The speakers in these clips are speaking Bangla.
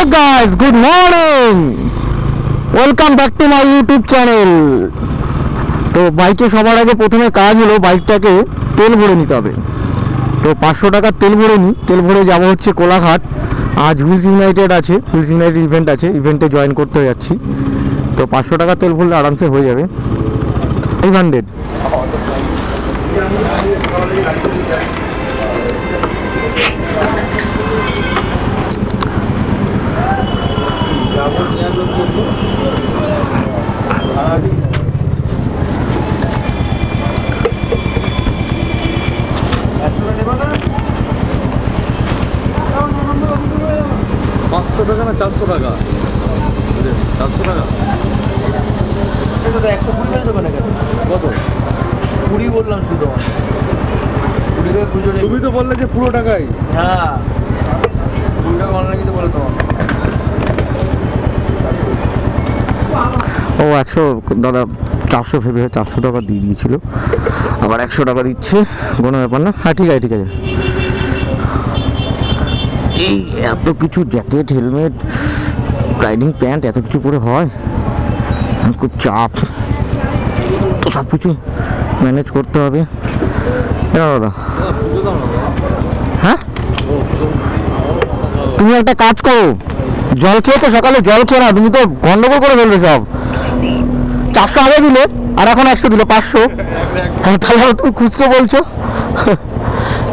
Hey guys, good morning. Welcome back to my YouTube channel. তো বাইকে সবার আগে প্রথমে কাজ হলো বাইকটাকে তেল ভরে নিতে হবে। তো 500 টাকার তেল ভরে নিই। তেল ভরে যাবো হচ্ছে কোলাঘাট। আজ হুইলস ইউনাইটেড আছে, হুইলস ইউনাইটেড ইভেন্ট আছে, ইভেন্টে জয়েন করতে যাচ্ছি। তো 500 টাকা তেল ভরলে আরামসে হয়ে যাবে। 500 500 টাকা না 400 টাকা? 400 টাকা। এটা তো 120 টাকা না কত? 20 বললাম শুধু। 20 টাকা খুচরো। তুমি তো বললে যে পুরো টাকাই। হ্যাঁ 20 টাকা অনলাইনে কিন্তু বলে তোমার। ও 100 দাদা 400 ভেবে 400 টাকা দিয়ে দিয়েছিল, আবার 100 টাকা দিচ্ছে, কোনো ব্যাপার না। হ্যাঁ ঠিক আছে ঠিক আছে। এই এত কিছু জ্যাকেট, হেলমেট, রাইডিং প্যান্ট এত কিছু পরে হয়, খুব চাপ। তো সব কিছু ম্যানেজ করতে হবে। দাদা হ্যাঁ তুমি একটা কাজ করো, জল খেয়েছো সকালে? জল খেয়ে না, তুমি তো গন্ডগোল করে ফেলবে সব। 400 আগে দিলে আর এখন 100 দিলে 500। হ্যাঁ তাহলে তুমি খুচরো বলছো।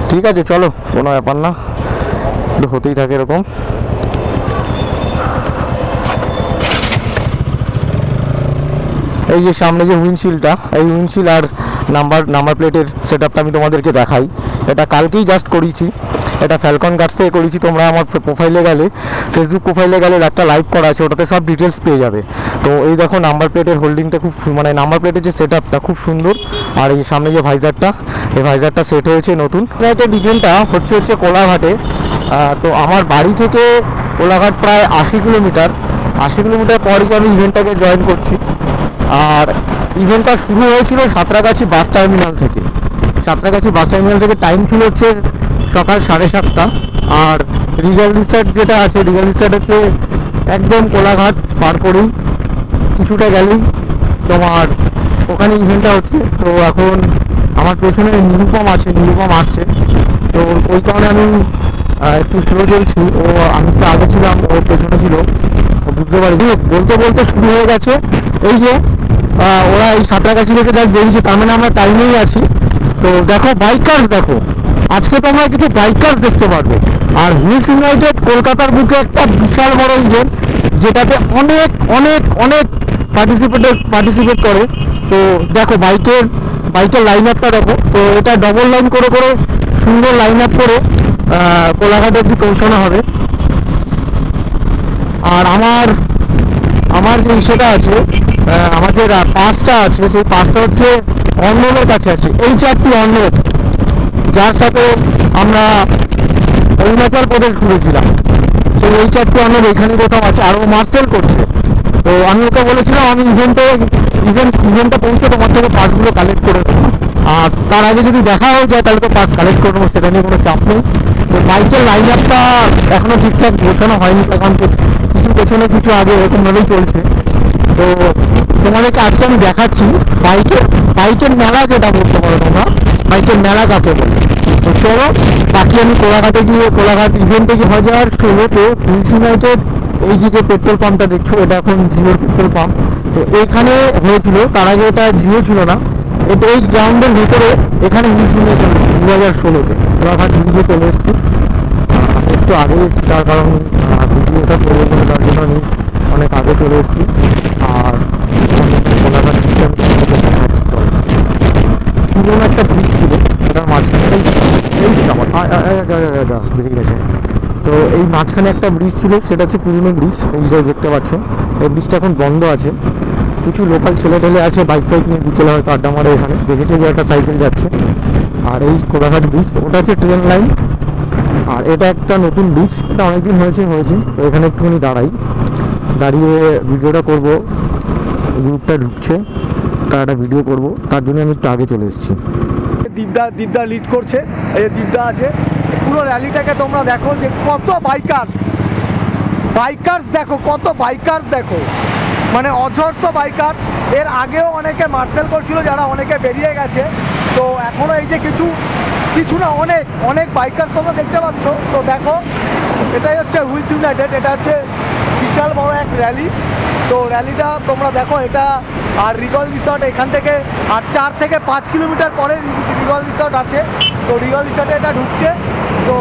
ঠিক আছে চলো, কোনো ব্যাপার না, হতেই থাকে এরকম। এই যে সামনে যে উইন্ডশিল্ডটা, এই উইন্ডশিল্ড আর নাম্বার প্লেটের সেট আপটা আমি তোমাদেরকে দেখাই। এটা কালকেই জাস্ট করেছি, এটা ফ্যালকন গার্ডস থেকে করেছি। তোমরা আমার প্রোফাইলে গেলে, ফেসবুক প্রোফাইলে গেলে একটা লাইক করা আছে, ওটাতে সব ডিটেলস পেয়ে যাবে। তো এই দেখো নাম্বার প্লেটের হোল্ডিংটা খুব, মানে নাম্বার প্লেটের যে সেট আপটা খুব সুন্দর। আর এই সামনে যে ভাইজারটা, এই ভাইজারটা সেট হয়েছে নতুন। এটা ডিজাইনটা হচ্ছে কোলাঘাটে। তো আমার বাড়ি থেকে কোলাঘাট প্রায় 80 কিলোমিটার। 80 কিলোমিটার পরই আমি ইভেন্টটাকে জয়েন করছি। আর ইভেন্টটা শুরু হয়েছিল সাঁতরাগাছি বাস টার্মিনাল থেকে। সাঁতরাগাছি বাস টার্মিনাল থেকে টাইম ছিল হচ্ছে সকাল 7:30টা। আর রিগাল রিসর্ট যেটা আছে, রিগাল রিসর্ট হচ্ছে একদম কোলাঘাট পার করেই কিছুটা গেলেই তোমার ওখানে ইভেন্টটা হচ্ছে। তো এখন আমার পেছনে নিরুপম আছে, নিরুপম আসছে। তো ওই কারণে আমি একটু স্লো চলছি। ও আমি তো আগে ছিলাম, ও পেছনে ছিল, ও বুঝতে পারিনি। বলতে বলতে শুরু হয়ে গেছে। এই যে ওরা এই সাঁতরাগাছি থেকে যা বেরিয়েছে, তার মানে আমরা টাইমেই আছি। তো দেখো বাইকার্স, দেখো আজকে তোমরা কিছু বাইকার্স দেখতে পারবে। আর হুইলস ইউনাইটেড কলকাতার বুকে একটা বিশাল বড় ইভেন্ট, যেটাতে অনেক অনেক অনেক পার্টিসিপেট করে। তো দেখো বাইকের লাইন আপটা দেখো। তো এটা ডবল লাইন করে করে সুন্দর লাইন আপ করে কোলাঘাট অব্দি পৌঁছানো হবে। আর আমার যে ইসেটা আছে, আমার যে পাসটা আছে, সেই পাসটা হচ্ছে অর্ণবের কাছে আছে। এই 4টি অর্ণব, যার সাথে আমরা অরুণাচল প্রদেশ ঘুরেছিলাম, সেই এই 4টি অর্ণব এখানে কোথাও আছে। আর ও মার্সেল করছে। তো আমি ওকে বলেছিলাম আমি ইভেন্টটা পৌঁছে তোমার থেকে পাসগুলো কালেক্ট করে নেবো। আর তার আগে যদি দেখা হয়ে যায় তাহলে তো পাস কালেক্ট করে নেবো, সেটা নিয়ে কোনো চাপ নেই। তো বাইকের লাইন আপটা এখনও ঠিকঠাক গোছানো হয়নি, এখন কিছু পেছনে কিছু আগে এরকমভাবেই চলছে। তো তোমাদেরকে আজকে আমি দেখাচ্ছি বাইকের মেলা, যেটা বলতে পারো তোমরা, বাইকের মেলা কাকে বলে। তো চলো, বাকি আমি কোলাঘাট ইভেন্টে 2016-তে হুইলস ইউনাইটেড এই যে পেট্রোল পাম্পটা দেখছো, এটা এখন জিওর পেট্রোল পাম্প। তো এখানে হয়েছিল, তার আগে এটা জিও ছিল না। এটা এই গ্রাউন্ডের ভিতরে এখানে হুইলস ইউনাইটেড হয়েছিল 2016-তে। কোলাঘাট ব্রিজে চলে এসেছি, একটু আগে এসেছি, তার কারণ ভিডিওটা করবো বলে, তার জন্য আমি অনেক আগে চলে এসেছি। আর কোলাঘাট ব্রিজটা আমি দেখাচ্ছি। চলো, পুরোনো একটা ব্রিজ ছিল, এটার মাঝখানে বেরিয়ে গেছে। তো এই মাঝখানে একটা ব্রিজ ছিল, সেটা হচ্ছে পুরনো ব্রিজ। এই যে দেখতে পাচ্ছ, এই ব্রিজটা এখন বন্ধ আছে। কিছু লোকাল ছেলে টেলে আছে বাইক নিয়ে, বিকেলে হয়তো আড্ডা মারে এখানে। দেখেছে যে একটা সাইকেল যাচ্ছে। আর এই কোলাঘাট ব্রিজ, ওটা হচ্ছে ট্রেন লাইন। আর এটা একটা নতুন ব্রিজ, এটা অনেকদিন হয়েছে। তো এখানে একটুখানি দাঁড়িয়ে ভিডিওটা করব। গ্রুপটা ঢুকছে, তার একটা ভিডিও করব, তার জন্য আমি একটু আগে চলে এসেছি। দীপদা লিড করছে। এই দীপদা আছে। পুরো র্যালিটাকে তোমরা দেখো যে কত বাইকার বাইকার্স দেখো, কত বাইকার্স দেখো, মানে অজস্র বাইকার। এর আগেও অনেকে মার্সেল করছিল, যারা অনেকে বেরিয়ে গেছে। তো এখনও এই যে কিছু না, অনেক অনেক বাইকার তোমরা দেখতে পাচ্ছ। তো দেখো, এটাই হচ্ছে হুইলস ইউনাইটেড, এটা হচ্ছে বিশাল বড় এক র্যালি। তো র্যালিটা তোমরা দেখো, এটা আর রিগল রিসর্ট এখান থেকে আর 4 থেকে 5 কিলোমিটার পরে রিগল রিসর্ট আছে। তো রিগল রিসর্টে এটা ঢুকছে। তো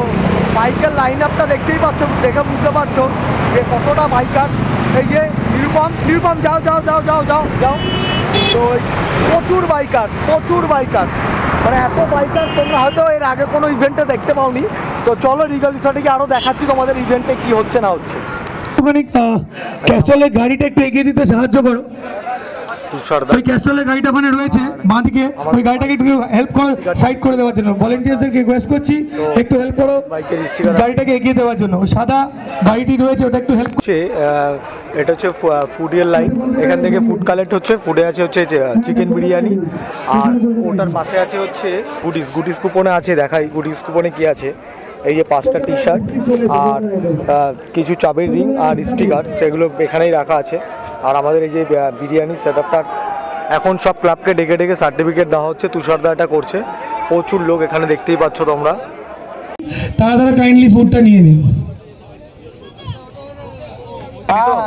বাইকের লাইন আপটা দেখতেই পাচ্ছ, দেখে বুঝতে পারছো যে কতটা বাইকার। এই যে নিরুপম যাও যাও যাও যাও যাও যাও। তো প্রচুর বাইকার, মানে এত বাইকার তোমরা হয়তো এর আগে কোনো ইভেন্টে দেখতে পাওনি। তো চলো রিগল রিসর্টে গিয়ে আরও দেখাচ্ছি তোমাদের ইভেন্টে কি হচ্ছে না হচ্ছে। একটুখানি ক্যাস্ট্রলের গাড়িটা একটু এগিয়ে দিতে সাহায্য করো। ওই ক্যাস্ট্রলের গাড়িটা ওখানে রয়েছে বাঁদিকে, ওই গাড়িটাকে একটু হেল্প করো সাইড করে দেওয়ার জন্য। ভলেন্টিয়ার্সদেরকে রিকোয়েস্ট করছি একটু হেল্প করো গাড়িটাকে এগিয়ে দেওয়ার জন্য। ওই সাদা গাড়িটি রয়েছে, ওটা একটু হেল্প। এটা হচ্ছে ফুডের লাইন, এখান থেকে ফুড কালেক্ট হচ্ছে। ফুডে আছে হচ্ছে চিকেন বিরিয়ানি, আর ওটার পাশে আছে হচ্ছে গুডিস কুপনে আছে, দেখাই গুডিস কুপনে কি আছে। এই যে 5টা টি শার্ট আর কিছু চাবির রিং আর স্টিকার, সেগুলো এখানেই রাখা আছে। আর আমাদের এই যে বিরিয়ানি সেট আপটা এখন সব ক্লাবকে ডেকে ডেকে সার্টিফিকেট দেওয়া হচ্ছে। তুষারদা এটা করছে, প্রচুর লোক এখানে দেখতেই পাচ্ছ তোমরা। তারা কাইন্ডলি ফুডটা নিয়ে নিন।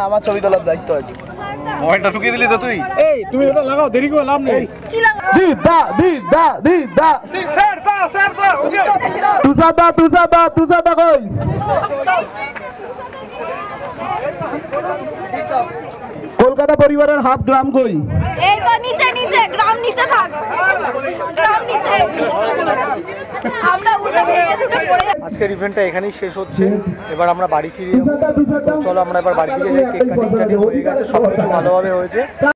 আমার ছবি তোলার দায়িত্ব আছে। মোবাইলটা ঢুকিয়ে দিলি তো তুই? এই তুমি ওটা লাগাও, দেরি করে লাভ নেই। কি লাগা তুষারদা কই? কলকাতা পরিবারের হাফ গ্রাম কই? এই তো নিচে গ্রাম নিচে থাক, গ্রাম নিচে। আমরা উঠে পড়ে আজকের ইভেন্টটা এখানেই শেষ হচ্ছে। এবার আমরা বাড়ি ফিরে যাবো। চলো আমরা এবার বাড়ি থেকে যাই। কেক কাটিং হয়ে গেছে, সব কিছু ভালোভাবে হয়েছে।